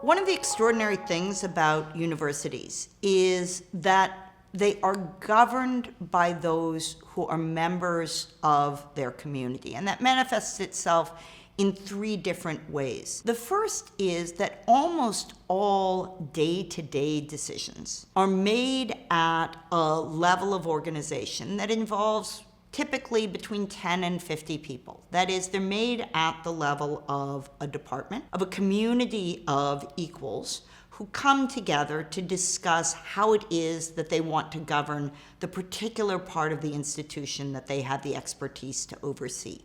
One of the extraordinary things about universities is that they are governed by those who are members of their community, and that manifests itself in three different ways. The first is that almost all day-to-day decisions are made at a level of organization that involves typically between 10 and 50 people. That is, they're made at the level of a department, of a community of equals who come together to discuss how it is that they want to govern the particular part of the institution that they have the expertise to oversee.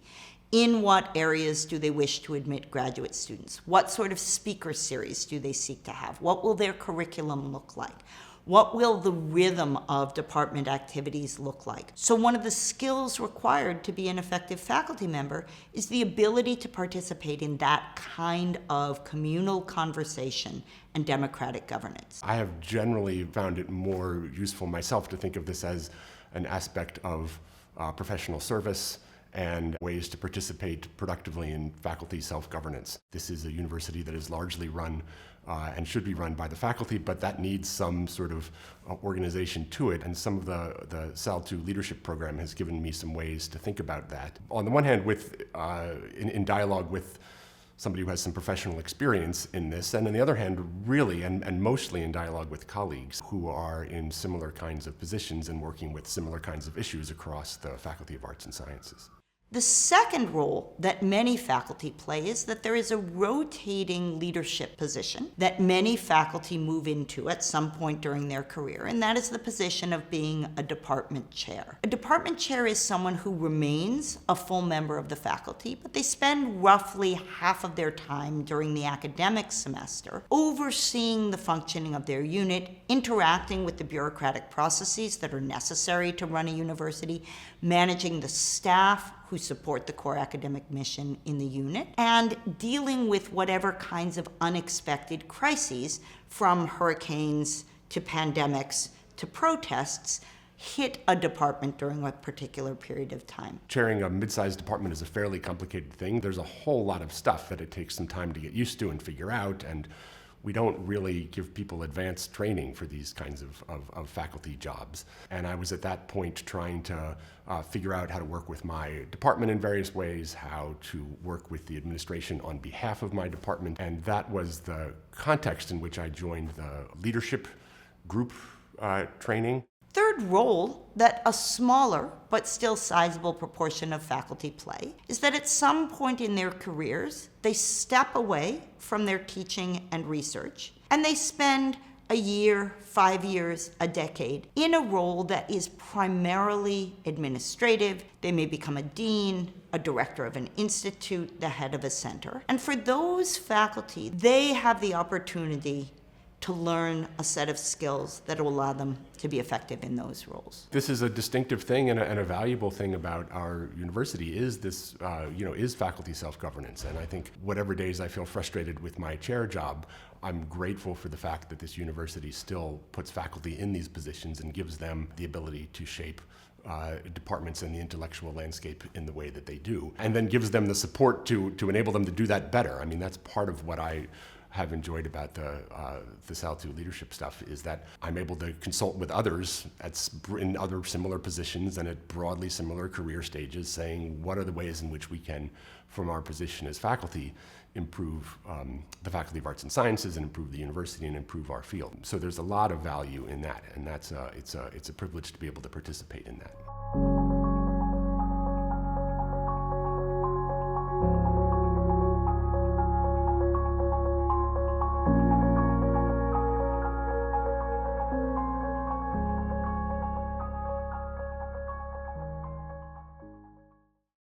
In what areas do they wish to admit graduate students? What sort of speaker series do they seek to have? What will their curriculum look like? What will the rhythm of department activities look like? So one of the skills required to be an effective faculty member is the ability to participate in that kind of communal conversation and democratic governance. I have generally found it more useful myself to think of this as an aspect of professional service and ways to participate productively in faculty self-governance. This is a university that is largely run and should be run by the faculty, but that needs some sort of organization to it. And some of the SAL2 leadership program has given me some ways to think about that. On the one hand, in dialogue with somebody who has some professional experience in this, and on the other hand, really and mostly in dialogue with colleagues who are in similar kinds of positions and working with similar kinds of issues across the Faculty of Arts and Sciences. The second role that many faculty play is that there is a rotating leadership position that many faculty move into at some point during their career, and that is the position of being a department chair. A department chair is someone who remains a full member of the faculty, but they spend roughly half of their time during the academic semester overseeing the functioning of their unit, interacting with the bureaucratic processes that are necessary to run a university, managing the staff who support the core academic mission in the unit, and dealing with whatever kinds of unexpected crises, from hurricanes to pandemics to protests, hit a department during a particular period of time. Chairing a mid-sized department is a fairly complicated thing. There's a whole lot of stuff that it takes some time to get used to and figure out, and we don't really give people advanced training for these kinds of faculty jobs. And I was at that point trying to figure out how to work with my department in various ways, how to work with the administration on behalf of my department. And that was the context in which I joined the leadership group training. Third role that a smaller but still sizable proportion of faculty play is that at some point in their careers, they step away from their teaching and research, and they spend a year, 5 years, a decade in a role that is primarily administrative. They may become a dean, a director of an institute, the head of a center. And for those faculty, they have the opportunity to learn a set of skills that will allow them to be effective in those roles. This is a distinctive thing and a valuable thing about our university is this, is faculty self-governance. And I think whatever days I feel frustrated with my chair job, I'm grateful for the fact that this university still puts faculty in these positions and gives them the ability to shape departments and the intellectual landscape in the way that they do, and then gives them the support to enable them to do that better. I mean, that's part of what I have enjoyed about the SAL2 leadership stuff is that I'm able to consult with others in other similar positions and at broadly similar career stages, saying what are the ways in which we can, from our position as faculty, improve the Faculty of Arts and Sciences and improve the university and improve our field. So there's a lot of value in that, and it's a privilege to be able to participate in that.